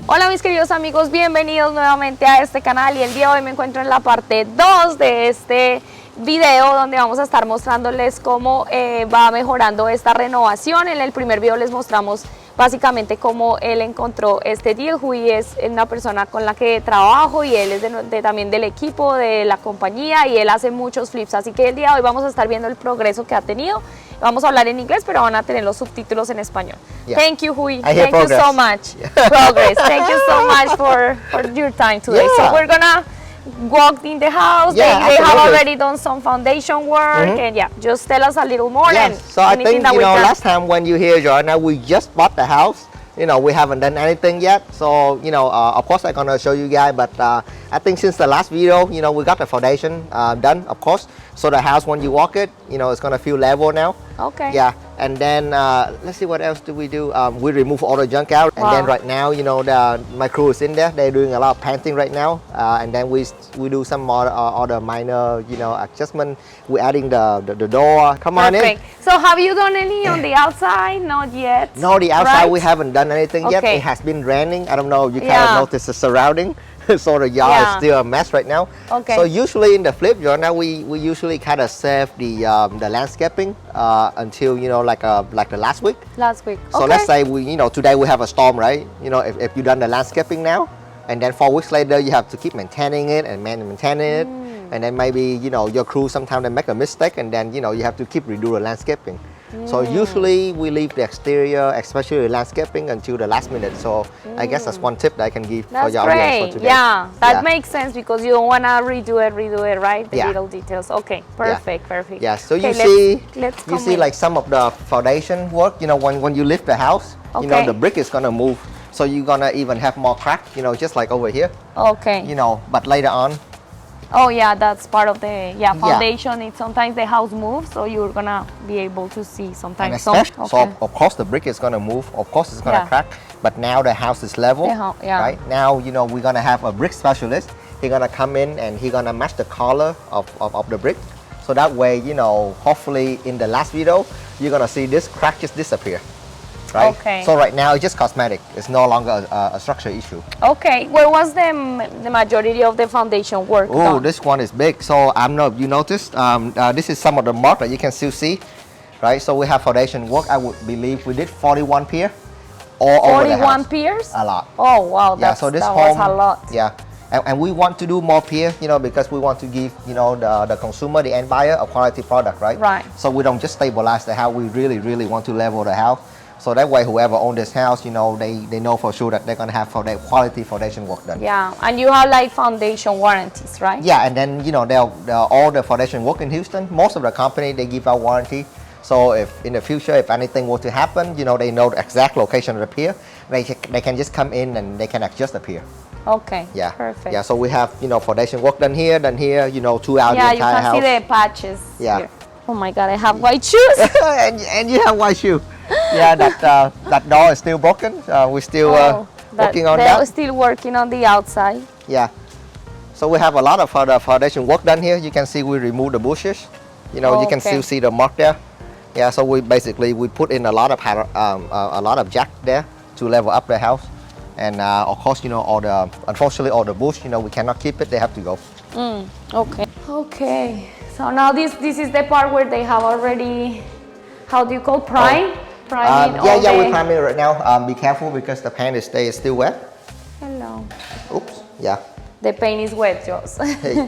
Hola mis queridos amigos, bienvenidos nuevamente a este canal y el día de hoy me encuentro en la parte 2 de este video donde vamos a estar mostrándoles cómo va mejorando esta renovación. En el primer video les mostramos básicamente cómo él encontró este deal. Huy es una persona con la que trabajo y él es también del equipo de la compañía y él hace muchos flips, así que el día de hoy vamos a estar viendo el progreso que ha tenido. Vamos a hablar en inglés, pero van a tener los subtítulos en español. Yeah. Thank you, Huy. Thank you so much. Progress. Thank you so much for your time today. Yeah. So we're gonna walk in the house. Yeah, they have absolutely. already done some foundation work, and yeah, just tell us a little more. Yes. And So I think, that you we know, can. last time when you here, Joanna, we just bought the house. You know, we haven't done anything yet. So, you know, of course I'm gonna show you guys, but I think since the last video, you know, we got the foundation done, of course. So the house, when you walk it, you know, it's gonna feel level now. Okay. Yeah, and then let's see what else do we do. We remove all the junk out, and then right now, you know, my crew is in there. They're doing a lot of painting right now, and then we do some more other minor, you know, adjustment. We're adding the door. Come on in. So have you done any on the outside? Not yet. No, the outside right? we haven't done anything yet. Okay. It has been raining. I don't know if you kind Yeah. of notice the surrounding. So the yard is still a mess right now. Okay. So usually in the flip, Joanna, we usually kind of save the landscaping until, you know, like the last week. Last week. So let's say today we have a storm, right? You know, if you done the landscaping now, and then 4 weeks later you have to keep maintaining it and maintaining it, and then maybe, you know, your crew sometimes they make a mistake, and then, you know, you have to keep redo the landscaping. So usually we leave the exterior, especially the landscaping, until the last minute. So I guess that's one tip that I can give for your audience for today. Yeah, that makes sense because you don't want to redo it, right? The Yeah. little details. Okay, perfect, perfect. Yeah, so okay, you come see in. like some of the foundation work, you know, when you lift the house, you know, Okay. the brick is gonna move. So you're gonna even have more crack, you know, just like over here, Okay. you know, but later on. Oh yeah, that's part of the foundation. It's sometimes the house moves, so you're gonna be able to see sometimes. And some. especially, so of course the brick is gonna move, of course it's gonna crack, but now the house is level, right? Now, you know, we're gonna have a brick specialist. He's gonna come in and he's gonna match the color of the brick. So that way, you know, hopefully in the last video, you're gonna see this crack just disappear. Right? Okay. So right now it's just cosmetic. It's no longer a structure issue. Okay. Where was the majority of the foundation work Oh, done? this one is big. So I don't know if you noticed. This is some of the mark that you can still see, right? So we have foundation work. I would believe we did 41 pier all over the 41 house. piers? A lot. Oh wow, Yeah. So this that home, was a lot. Yeah. And we want to do more pier, you know, because we want to give, you know, the consumer, the end buyer, a quality product, right? Right. So we don't just stabilize the house. We really, really want to level the house. So that way, whoever owns this house, you know, they know for sure that they're gonna have quality foundation work done. Yeah, and you have like foundation warranties, right? Yeah, and then, you know, all the foundation work in Houston, most of the company, they give out warranty. So if in the future, if anything were to happen, you know, they know the exact location of the pier. They can just come in and they can adjust the pier. Okay. Yeah. Perfect. Yeah. So we have, you know, foundation work done here, you know, throughout the entire house. Yeah, you can see the patches. Yeah. Here. Oh my God, I have white shoes. and you have white shoe. Yeah, that door is still broken. We're still working on that. They're still working on the outside. Yeah. So we have a lot of foundation work done here. You can see we remove the bushes. You know, you can still see the mark there. Yeah. So we put in a lot of jack there to level up the house. And of course, you know, unfortunately all the bush, you know, we cannot keep it. They have to go. Okay. Okay. So now this is the part where they have already, how do you call prime? Priming all yeah, the... we're priming right now. Be careful because the paint is still wet. Hello. Oops. Yeah. The paint is wet, Joss.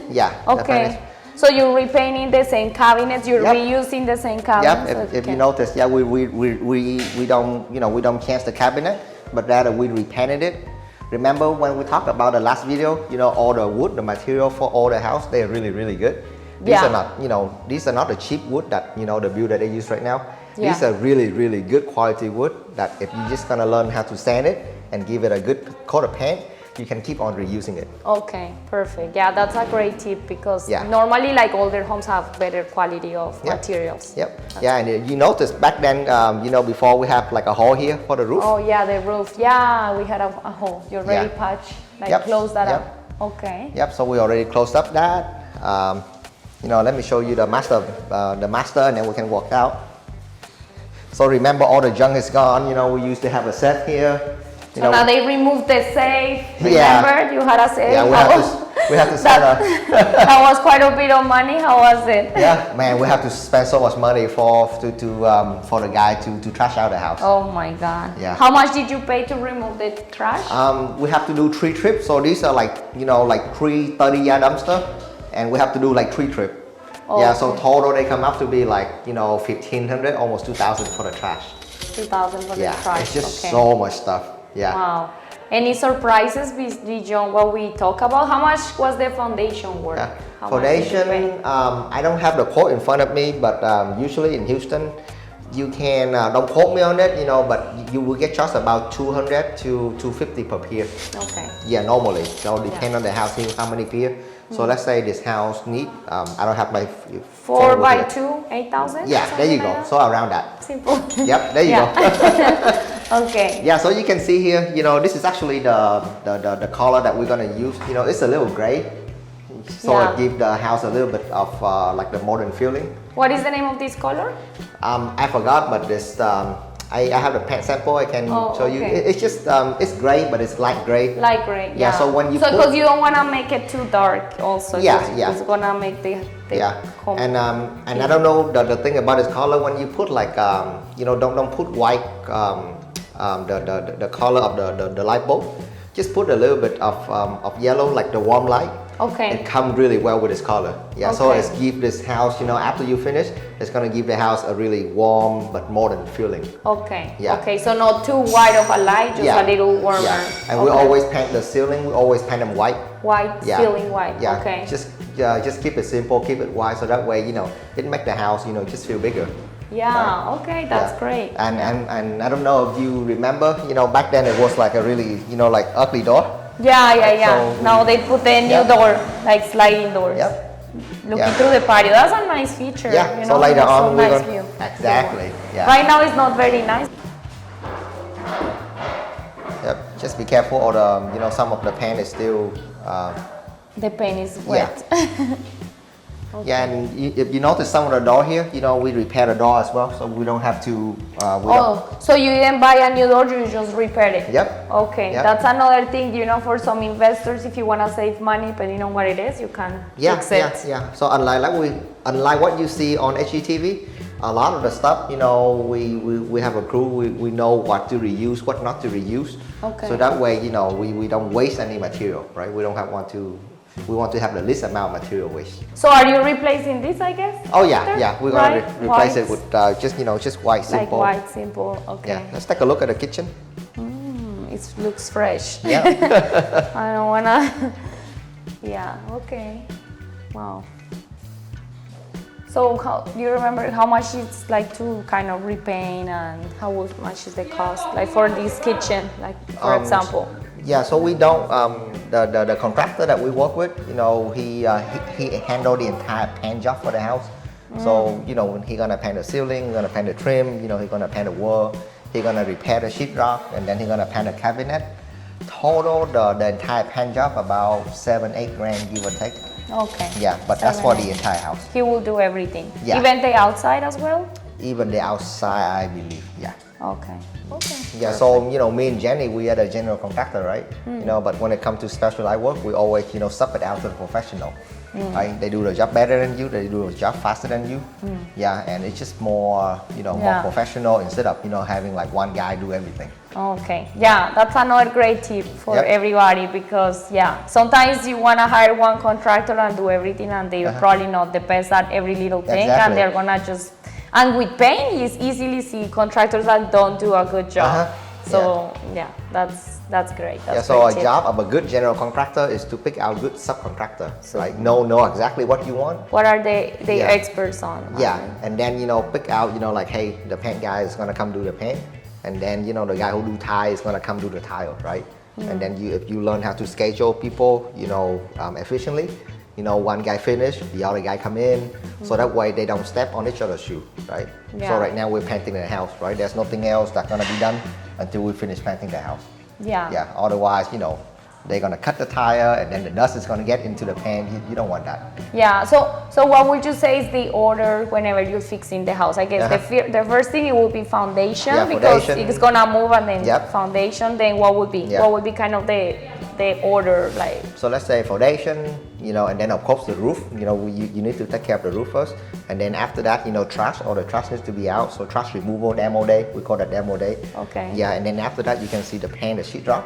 Yeah. Okay. So you're repainting the same cabinets. You're reusing the same cabinets. Yep. If you notice, yeah, we don't, you know, we don't change the cabinet, but rather we repainted it. Remember when we talked about the last video? You know, all the wood, the material for all the house, they're really, really good. These are not, you know, these are not the cheap wood that, you know, the builder they use right now. Yeah. These are really, really good quality wood that if you're just gonna learn how to sand it and give it a good coat of paint, you can keep on reusing it. Okay, perfect. Yeah, that's a great tip because normally like older homes have better quality of materials. Yep. Yeah, and you notice back then, you know, before we have like a hole here for the roof. Oh yeah, the roof. Yeah, we had a hole. You already patched, like close that up. Okay. Yep. So we already closed up that. You know, let me show you the master, and then we can walk out. So remember, all the junk is gone. You know, we used to have a set here. You So know, now they removed the safe. Yeah. Remember, you had a safe. yeah, we have to spend That was quite a bit of money. How was it? yeah, man, we have to spend so much money for the guy to trash out the house. Oh my God. Yeah. How much did you pay to remove the trash? We have to do 3 trips, so these are like, you know, like 3 30-yard dumpster, and we have to do like 3 trips. Oh, Yeah, so okay. total they come up to be like, you know, 1,500, almost 2,000 for the trash. 2,000 for Yeah, the trash. it's just okay. so much stuff. Yeah. Wow. Any surprises beyond what we talk about? How much was the foundation work? Yeah. How much did you pay? Foundation, I don't have the quote in front of me, but usually in Houston, you can, don't quote me on it, you know, but you will get charged about 200 to 250 per pier. Okay. Yeah, normally. So depend on the house, how many pier. So let's say this house need, I don't have my 4 phone by here. 2, 8,000? Yeah, there you go. Like So around that. Simple. Yep, there you Yeah. go. Okay. Yeah, so you can see here, you know, this is actually the color that we're gonna use. You know, it's a little gray, so Yeah. it gives the house a little bit of like the modern feeling. What is the name of this color? I forgot, but this I have the paint sample. I can show you. okay. It's just it's gray, but it's light gray. Light gray. Yeah, so when you because put- you don't want to make it too dark, also. Yeah, 'cause yeah. It's gonna make the Yeah, and I don't know the thing about this color. When you put like you know, don't put white the color of the light bulb. Just put a little bit of yellow, like the warm light. Okay. It comes really well with this color. Yeah, so Okay. it's give this house, you know, after you finish, it's gonna give the house a really warm but modern feeling. Okay. Yeah. Okay. So not too white of a light, just a little warmer. Yeah, and we Okay. always paint the ceiling. We always paint them white. White, Yeah. feeling white. Yeah. Okay. Just keep it simple, keep it white, so that way, you know, it make the house, you know, just feel bigger. Yeah. Okay. That's Yeah. great. And I don't know if you remember, you know, back then it was like a really, you know, like ugly door. Yeah. So Now they put the new Yeah. door, like sliding doors. Yep. Looking Yeah. through the patio. That's a nice feature. Yeah. You So know, later that's on a we're nice gonna view. exactly. Yeah. Right now it's not very nice. Yep. Just be careful, or the, you know, some of the paint is still. The paint is wet. Yeah, and if you notice some of the door here, you know, we repair the door as well, so we don't have to. We don't, So you didn't buy a new door, you just repair it? Yep. Okay, Yep. that's another thing, you know, for some investors, if you want to save money, depending on what it is, you can fix it. Yeah. So unlike what you see on HGTV, a lot of the stuff, you know, we have a crew. We know what to reuse, what not to reuse. Okay. So that way, you know, we don't waste any material, right? We don't we want to have the least amount of material waste. So are you replacing this, I guess? Oh yeah, after? yeah. We're gonna Right? replace White? it with just, you know, just white, simple. Like white, simple, okay. Yeah. Let's take a look at the kitchen. It looks fresh. Yeah. I don't wanna. Yeah. Okay. Wow. So do you remember how much it's like to kind of repaint, and how much is the cost, like for this kitchen, like for example? Yeah. So we don't. The contractor that we work with, you know, he handled the entire paint job for the house. So you know, he gonna paint the ceiling, gonna paint the trim, you know, he gonna paint the wall, he gonna repair the sheetrock, and then he gonna paint the cabinet. Total the entire paint job about 7-8 grand, give or take. Okay. Yeah, but that's for the 7-8. entire house. He will do everything. Yeah. Even the outside as well? Even the outside, I believe. Yeah. Okay. Okay. Yeah, so you know, me and Jenny, we are the general contractor, right? You know, but when it comes to specialized work, we always, you know, sub it out to the professional. Right? They do the job better than you. They do the job faster than you. Yeah, and it's just more, you know, more Yeah. professional instead of, you know, having like one guy do everything. Okay. Yeah, that's another great tip for Yep. everybody, because yeah, sometimes you want to hire one contractor and do everything, and they're probably not the best at every little thing, Exactly. and they're gonna just. And with paint, you easily see contractors that don't do a good job. So yeah, that's great. That's Yeah, so great a tip. job of a good general contractor is to pick out good subcontractor. Like know exactly what you want. What are they Yeah. experts on? Yeah, and then, you know, pick out, you know, like, hey, the paint guy is gonna come do the paint, and then, you know, the guy who do tile is gonna come do the tile, right? And then if you learn how to schedule people, you know, efficiently, you know, one guy finish, the other guy come in, so that way they don't step on each other's shoe, right? Yeah. So right now we're painting the house, right? There's nothing else that's gonna be done until we finish painting the house. Yeah. Yeah, otherwise, you know, they're gonna cut the tire, and then the dust is gonna get into the pan. You don't want that. Yeah, so what would you say is the order whenever you're fixing the house? I guess the first thing it will be foundation, because foundation. it's gonna move, and then foundation. Then what would be? What would be kind of the order like? So let's say foundation, and then of course the roof. You need to take care of the roof first, and then after that, trash. All the trash needs to be out. So trash removal, demo day. We call that demo day. Okay. Yeah, and then after that, you can see the pan, the sheetrock.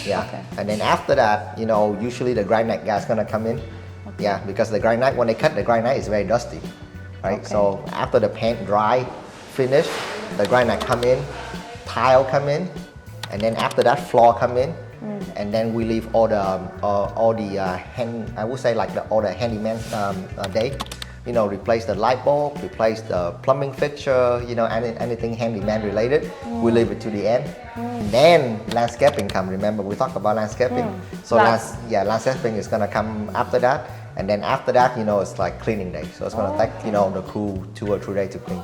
Yeah. Okay. And then after that, usually the granite guy is gonna come in. Okay. Yeah, because the granite, when they cut the granite, is very dusty, right? Okay. So after the paint dry, finish, the granite come in, tile come in, and then after that, floor come in, and then we leave all the I would say like all the handyman day. Replace the light bulb, replace the plumbing fixture, anything handyman related, we leave it to the end. Then landscaping come. Remember, we talked about landscaping. So landscaping is gonna come after that. And then after that, it's like cleaning day. So it's gonna take, the crew 2 or 3 days to clean.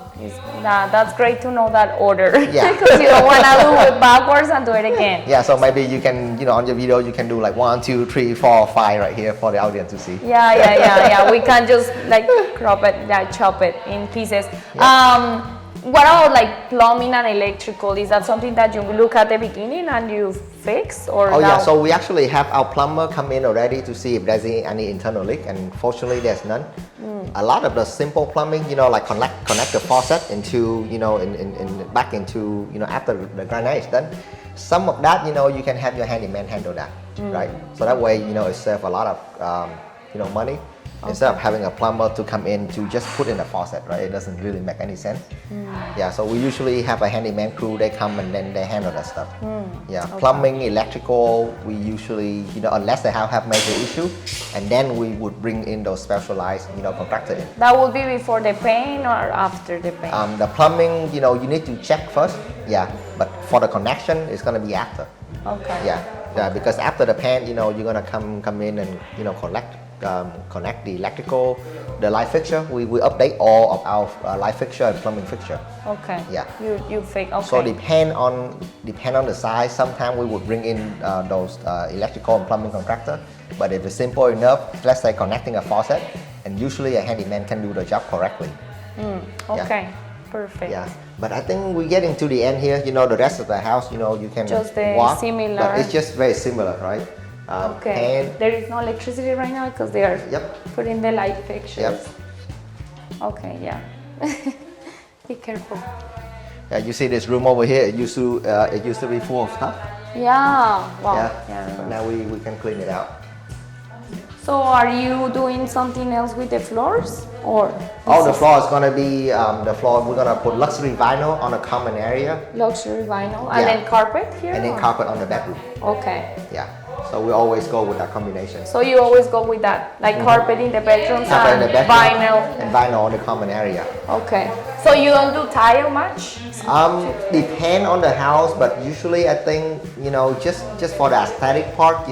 That's great to know that order. Yeah. Because you don't wanna do it backwards and do it again. Yeah, so maybe you can, on your video, you can do like 1, 2, 3, 4, 5 right here for the audience to see. Yeah. We can just like crop it, chop it in pieces. Yeah. What about like plumbing and electrical? Is that something that you look at the beginning and you fix, or? Oh yeah, so we actually have our plumber come in already to see if there's any internal leak, and fortunately there's none. A lot of the simple plumbing, like connect the faucet into, back into, after the granite is done. Some of that, you can have your handyman handle that, right? So that way, it saves a lot of, money. Okay. Instead of having a plumber to come in to just put in a faucet, right? It doesn't really make any sense. Yeah, so we usually have a handyman crew, they come and then they handle that stuff. Yeah, okay. Plumbing, electrical, we usually, unless they have major issue, and then we would bring in those specialized, contractor in. That would be before the paint or after the paint? The plumbing, you need to check first, yeah, but for the connection, it's gonna be after. Okay. Yeah, because after the paint, you're gonna come in and, connect the electrical, the light fixture. We update all of our light fixture and plumbing fixture. Okay. Yeah. You fix. Okay. So depend on the size. Sometimes we would bring in those electrical and plumbing contractor. But if it's simple enough, let's say connecting a faucet, and usually a handyman can do the job correctly. Okay. Yeah. Perfect. Yeah. But I think we're getting to the end here. The rest of the house, you can just the walk, similar. but it's just very similar, right? Okay. There is no electricity right now because they are putting the light fixtures. Yep. Okay, yeah. Be careful. Yeah, you see this room over here. It used to be full of stuff. Yeah. Wow. Yeah. But now we can clean it out. So are you doing something else with the floors, or? Oh, the floor is gonna be the floor. We're gonna put luxury vinyl on a common area. Luxury vinyl, and then carpet here. And then carpet on the bedroom. Okay. Yeah. So we always go with that combination. So you always go with that, like carpet in the bedrooms and vinyl. And vinyl on the common area. Okay. So you don't do tile much? Depend on the house, but usually I think just for the aesthetic part,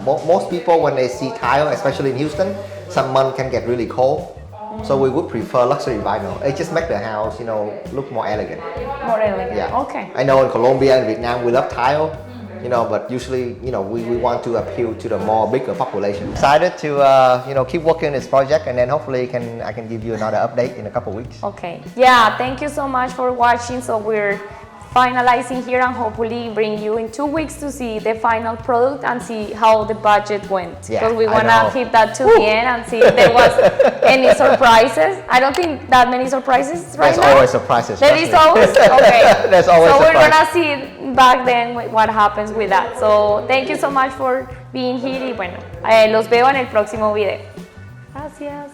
most people when they see tile, especially in Houston, some months can get really cold. So we would prefer luxury vinyl. It just makes the house, look more elegant. More elegant. Yeah. Okay. I know in Colombia and Vietnam we love tile. But usually, we want to appeal to the more bigger population. Decided to, keep working on this project, and then hopefully I can give you another update in a couple of weeks. Okay. Yeah, thank you so much for watching. So we're finalizing here and hopefully bring you in 2 weeks to see the final product and see how the budget went. Yeah, because we want to keep that to the end and see if there was any surprises. I don't think that many surprises right now. There's always surprises. There is always? Okay. There's always so surprises. We're going to see back then what happens with that. So thank you so much for being here y bueno, los veo en el próximo video. Gracias.